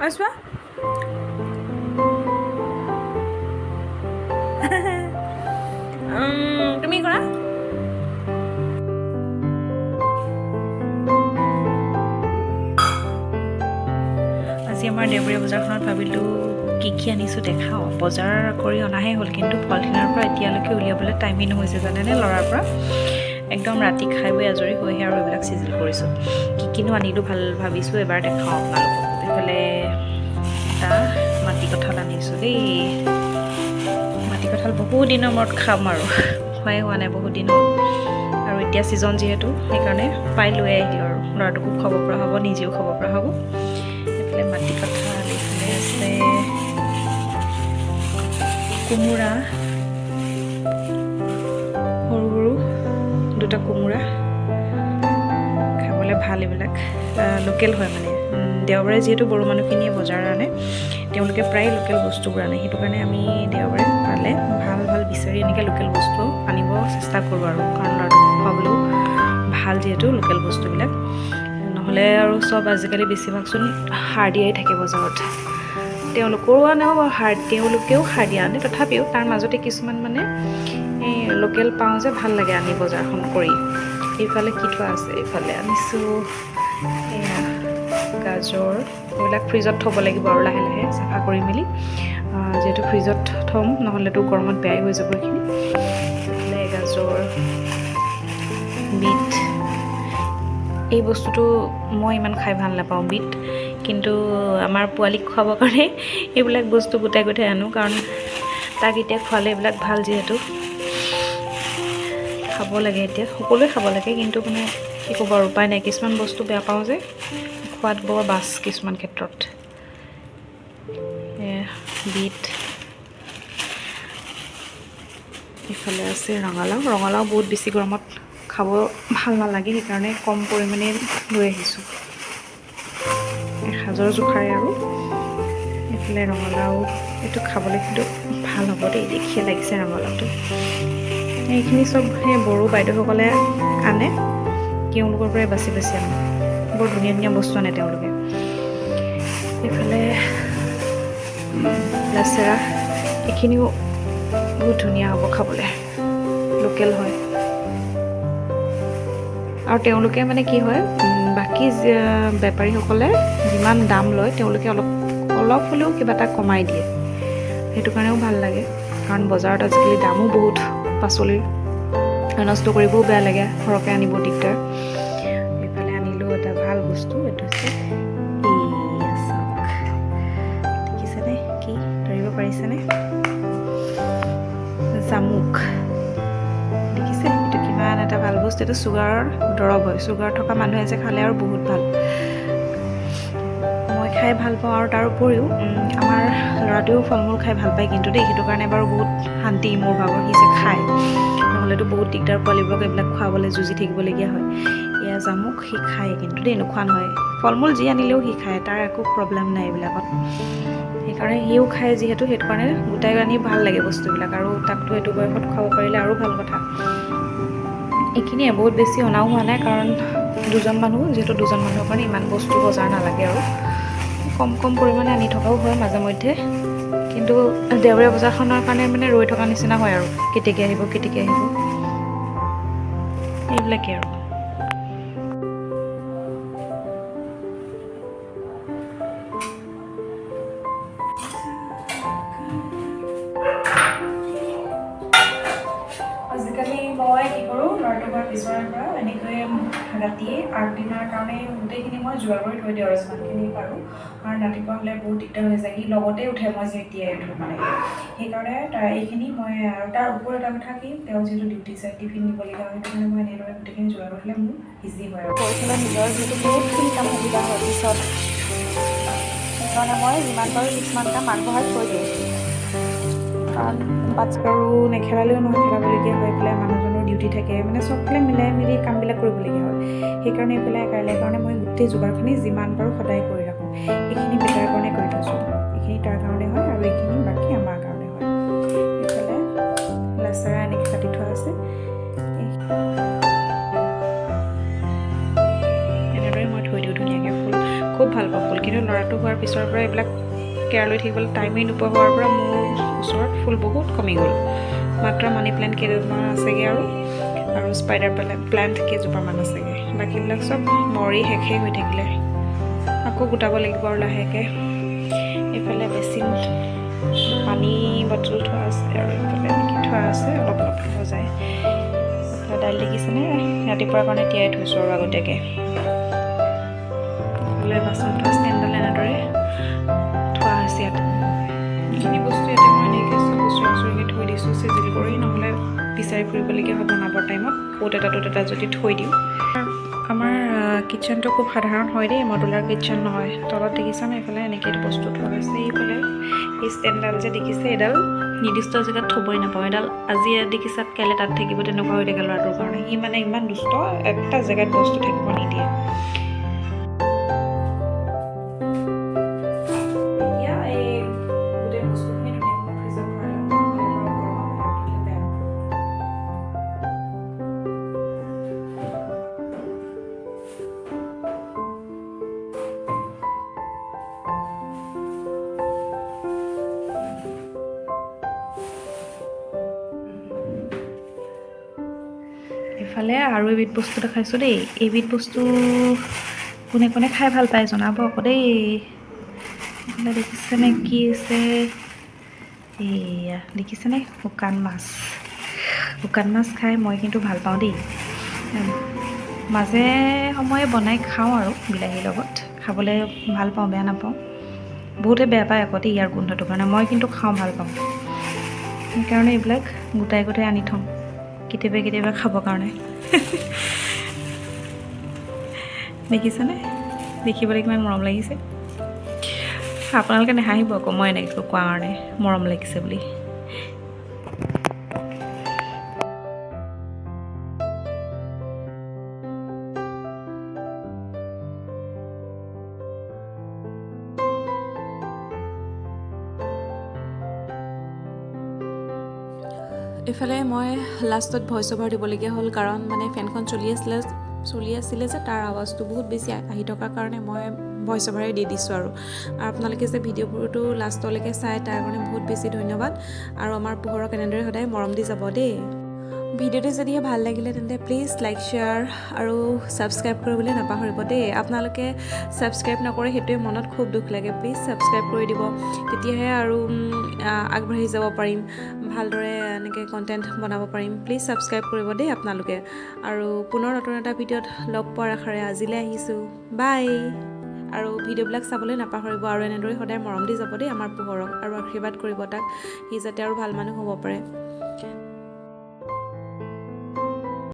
আসবা তুমি কৰা আজি আমাৰ দেওবৰীয়া বজাৰখনত ভাবিলোঁ কি আনিছোঁ দেখাওঁ বজাৰ কৰি অনাহে হ'ল কিন্তু পলিথিনৰ পৰা এতিয়ালৈকে উলিয়াবলৈ টাইমেই নহৈছে জানেনে ল'ৰাৰ পৰা একদম ৰাতি খাই বৈ আজৰি হৈহে আৰু এইবিলাক চিজিল কৰিছোঁ কিনো আনিলোঁ ভাল ভাবিছোঁ এবাৰ দেখাওঁ আপোনালোকক এইফালে এটা মাটি কঁঠাল আনিছোঁ দেই মাটি কঁঠাল বহুত দিনৰ মূৰত খাম আৰু খোৱাই হোৱা নাই বহুত দিন হ'ল আৰু এতিয়া ছিজন যিহেতু সেইকাৰণে পাই লৈ আহিলোঁ আৰু ল'ৰাটোকো খাব পৰা হ'ব নিজেও খাব পৰা হ'ব এইফালে মাটি কঁঠাল এইফালে আছে কোমোৰা সৰু সৰু দুটা কোমোৰা খাবলৈ ভাল এইবিলাক লোকেল হয় মানে দেওবাৰে যিহেতু বড়ো মানুহখিনিয়ে বজাৰ আনে তেওঁলোকে প্ৰায় লোকেল বস্তুবোৰ আনে সেইটো কাৰণে আমি দেওবাৰে পালে ভাল ভাল বিচাৰি এনেকৈ লোকেল বস্তু আনিব চেষ্টা কৰোঁ আৰু কাৰণ ল'ৰাটোক খুৱাবলৈও ভাল যিহেতু লোকেল বস্তুবিলাক নহ'লে আৰু চব আজিকালি বেছিভাগচোন সাৰ দিয়াই থাকে বজাৰত তেওঁলোকৰো আনেও তেওঁলোকেও সাৰ দিয়া আনে তথাপিও তাৰ মাজতে কিছুমান মানে এই লোকেল পাওঁ যে ভাল লাগে আনি বজাৰখন কৰি এইফালে কি থোৱা আছে এইফালে আনিছোঁ এয়া গাজৰ এইবিলাক ফ্ৰিজত থ'ব লাগিব আৰু লাহে লাহে চাফা কৰি মেলি যিহেতু ফ্ৰিজত থ'ম নহ'লেতো গৰমত বেয়াই হৈ যাব এইখিনি এইফালে গাজৰ বিট এই বস্তুটো মই ইমান খাই ভাল নাপাওঁ বিট কিন্তু আমাৰ পোৱালিক খুৱাবৰ কাৰণে এইবিলাক বস্তু গোটাই গোটাই আনো কাৰণ তাক এতিয়া খোৱালে এইবিলাক ভাল যিহেতু খাব লাগে এতিয়া সকলোৱে খাব লাগে কিন্তু মানে কি ক'ব আৰু উপায় নাই কিছুমান বস্তু বেয়া পাওঁ যে খোৱাত বৰ বাছ কিছুমান ক্ষেত্ৰত বিট ইফালে আছে ৰঙালাও বহুত বেছি গৰমত খাব ভাল নালাগে সেইকাৰণে কম পৰিমাণে লৈ আহিছোঁ সাজৰ জোখাৰে আৰু এইফালে ৰঙালাও এইটো খাবলৈ কিন্তু ভাল হ'ব দেই দেখিয়ে লাগিছে ৰঙালাওটো এইখিনি চব সেই বড়ো বাইদেউসকলে আনে তেওঁলোকৰ পৰাই বাছি বাছি আনে বৰ ধুনীয়া ধুনীয়া বস্তু আনে তেওঁলোকে এইফালে লেচেৰা এইখিনিও বহুত ধুনীয়া হ'ব খাবলৈ লোকেল হয় আৰু তেওঁলোকে মানে কি হয় বাকী বেপাৰীসকলে যিমান দাম লয় তেওঁলোকে অলপ হ'লেও কিবা এটা কমাই দিয়ে সেইটো কাৰণেও ভাল লাগে কাৰণ বজাৰত আজিকালি দামো বহুত পাচলিৰ নষ্ট কৰিবও বেয়া লাগে সৰহকৈ আনিব দিগদাৰ এইফালে আনিলোঁ এটা ভাল বস্তু এইটো হৈছে দেখিছেনে কি ধৰিব পাৰিছেনে জামুক দেখিছে এইটো কিমান এটা ভাল বস্তু এইটো চুগাৰৰ দৰৱ হয় চুগাৰ থকা মানুহে যে খালে আৰু বহুত ভাল মই খাই ভাল পাওঁ আৰু তাৰ উপৰিও আমাৰ ল'ৰাটোৱেও ফল মূল খাই ভাল পায় কিন্তু দেই সেইটো কাৰণে বাৰু বহুত শান্তি মোৰ ভাগৰ সি যে খায় নহ'লেতো বহুত দিগদাৰ পোৱালিবোৰক এইবিলাক খুৱাবলৈ যুঁজি থাকিবলগীয়া হয় এয়া জামুক সি খায় কিন্তু দেই নোখোৱা নহয় ফল মূল যি আনিলেও সি খায় তাৰ একো প্ৰব্লেম নাই এইবিলাকত সেইকাৰণে সিও খায় যিহেতু সেইটো কাৰণে গোটাই আনি ভাল লাগে বস্তুবিলাক আৰু তাকতো এইটো বয়সত খুৱাব পাৰিলে আৰু ভাল কথা এইখিনিয়ে বহুত বেছি অনাও হোৱা নাই কাৰণ দুজন মানুহৰ কাৰণে ইমান বস্তু বজাৰ নালাগে আৰু কম পৰিমাণে আনি থকাও হয় মাজে মধ্যে কিন্তু দেওবৰীয়া বজাৰখনৰ কাৰণে মানে ৰৈ থকা নিচিনা হয় আৰু কেতিয়াকৈ আহিব এইবিলাকেই আৰু আজিকালি মই কি কৰোঁ ল'ৰাটোৰ পিছৰে পৰা এনেকৈ ৰাতিয়ে আগদিনাৰ কাৰণে গোটেইখিনি মই যোগাৰ কৰি থৈ দিওঁ আৰু যিমানখিনি পাৰোঁ কাৰণ ৰাতিপুৱা হ'লে বহুত দিগদাৰ হৈ যায় সি লগতে উঠে মই যেতিয়াই উঠোঁ মানে সেইকাৰণে এইখিনি মই আৰু তাৰ ওপৰত এটা কথা কি তেওঁ যিহেতু ডিউটি যায় টিফিন নিবলগীয়া হয় সেইটো কাৰণে মই এনেদৰে গোটেইখিনি যোগাৰ কৰি থ'লে মোৰ ইজি হয় আৰু পৰিচালনা নিজৰ যিহেতু বহুতখিনি কাম সুবিধা হয় পিছত সেইকাৰণে মই যিমান পাৰোঁ কিছুমান কাম আগবঢ়াই থৈ দিওঁ কাৰণ বাচ্ছাৰো নেখেলালেও নহয় খেলাবলগীয়া হৈ পেলাই মানুহজনৰ ডিউটি থাকে মানে চবফালে মিলাই মিলি কামবিলাক কৰিবলগীয়া হয় সেইকাৰণে এইফালে কাইলৈ কাৰণে মই গোটেই যোগাৰখিনি যিমান পাৰোঁ সদায় কৰি ৰাখোঁ এইখিনি বেটাৰ কাৰণে কৰি থৈছোঁ এইখিনি তাৰ কাৰণে হয় আৰু এইখিনি বাকী আমাৰ কাৰণে হয় এইফালে লেচেৰা এনেকৈ কাটি থোৱা আছে এনেদৰে মই থৈ দিওঁ ধুনীয়াকৈ ফুল খুব ভাল পাওঁ ফুল কিন্তু ল'ৰাটো হোৱাৰ পিছৰ পৰা এইবিলাক কেয়াৰ লৈ থাকিবলৈ টাইমেই নোপোৱা হোৱাৰ পৰা মোৰ ওচৰত ফুল বহুত কমি গ'ল। মাত্ৰ মানি প্লেণ্ট কেইজোপামান আছেগৈ আৰু স্পাইডাৰ প্লেণ্ট কেইজোপামান আছেগৈ। বাকীবিলাক চব মৰি শেষেই হৈ থাকিলে। আকৌ গোটাব লাগিব আৰু লাহেকৈ। এইফালে বেচিন পানী বটল থোৱা আছে আৰু এইফালে এনেকৈ থোৱা আছে, অলপ অলপ সজাই। দাইল দেখিছেনে, ৰাতিপুৱাৰ কাৰণে তিয়াই থৈছোঁ আৰু আগতীয়াকৈ। এইফালে বাচন থোৱা ষ্টেণ্ডডাল এনেদৰে থোৱা হৈছে ইয়াত। এইখিনি বস্তু ইয়াতে মই এনেকৈ চব ওচৰে থৈ দিছোঁ চিজিল কৰি, নহ'লে বিচাৰি ফুৰিবলগীয়া হয় বনাবৰ টাইমত। অ'ত এটা ত'ত এটা যদি থৈ দিওঁ। আমাৰ কিটচেনটো খুব সাধাৰণ হয় দেই, মডুলাৰ কিটচেন নহয়। তলত দেখিছানে এইফালে এনেকৈ বস্তু থোৱা হৈছে। এইফালে এই ষ্টেণ্ডডাল যে দেখিছে, এইডাল নিৰ্দিষ্ট জেগাত থ'বই নাপাওঁ। এডাল আজি ইয়াত দেখিছাত কাইলৈ তাত থাকিব, তেনেকুৱা হৈ থাকে ল'ৰাটোৰ কাৰণে। সি মানে ইমান দুষ্ট, এটা জেগাত বস্তু থাকিব নিদিয়ে। এতিয়া এই গোটেই বস্তুখিনি ধুনীয়াকৈ ফ্ৰিজত ভৰাই লওঁ, নহ'লে বাৰু গৰমত বাহিৰত থ'লে বেয়া। এইফালে আৰু এবিধ বস্তু দেখাইছোঁ দেই। এইবিধ বস্তু কোনে কোনে খাই ভাল পায় জনাব আকৌ দেই। এইফালে দেখিছেনে কি আছে? এয়া দেখিছেনে, শুকান মাছ। শুকান মাছ খাই মই কিন্তু ভাল পাওঁ দেই। মাজে সময়ে বনাই খাওঁ আৰু বিলাহীৰ লগত। খাবলৈ ভাল পাওঁ, বেয়া নাপাওঁ। বহুতে বেয়া পায় আকৌ দেই ইয়াৰ গোন্ধটোৰ কাৰণে, মই কিন্তু খাওঁ, ভাল পাওঁ। সেইকাৰণে এইবিলাক গোটাই গোটাই আনি থওঁ কেতিয়াবা কেতিয়াবা খাবৰ কাৰণে। দেখিছেনে, দেখিবলৈ কিমান মৰম লাগিছে। আপোনালোকে নাহাঁহিব আকৌ মই এনেকৈ কোৱাৰ কাৰণে মৰম লাগিছে বুলি। এইফালে মই লাষ্টত ভইচ অভাৰ দিবলগীয়া হ'ল, কাৰণ মানে ফেনখন চলি আছিলে যে তাৰ আৱাজটো বহুত বেছি আহি থকাৰ কাৰণে মই ভইচ অভাৰেই দি দিছোঁ। আৰু আপোনালোকে যে ভিডিঅ'বোৰটো লাষ্টলৈকে চাই তাৰ কাৰণে বহুত বেছি ধন্যবাদ। আৰু আমাৰ পোহৰক এনেদৰে সদায় মৰম দি যাব দেই। ভিডিঅ'টো যদিহে ভাল লাগিলে তেন্তে প্লিজ লাইক, শ্বেয়াৰ আৰু ছাবস্ক্ৰাইব কৰিবলৈ নাপাহৰিব দেই। আপোনালোকে ছাবস্ক্ৰাইব নকৰে, সেইটোৱে মনত খুব দুখ লাগে। প্লিজ ছাবস্ক্ৰাইব কৰি দিব, তেতিয়াহে আৰু আগবাঢ়ি যাব পাৰিম, ভালদৰে এনেকৈ কণ্টেণ্ট বনাব পাৰিম। প্লিজ ছাবস্ক্ৰাইব কৰিব দেই আপোনালোকে। আৰু পুনৰ নতুন এটা ভিডিঅ'ত লগ পোৱাৰ আশাৰে আজিলৈ আহিছোঁ। বাই। আৰু ভিডিঅ'বিলাক চাবলৈ নাপাহৰিব, আৰু এনেদৰে সদায় মৰম দি যাব দেই আমাৰ পোহৰক, আৰু আশীৰ্বাদ কৰিব তাক, সি যাতে আৰু ভাল মানুহ হ'ব পাৰে।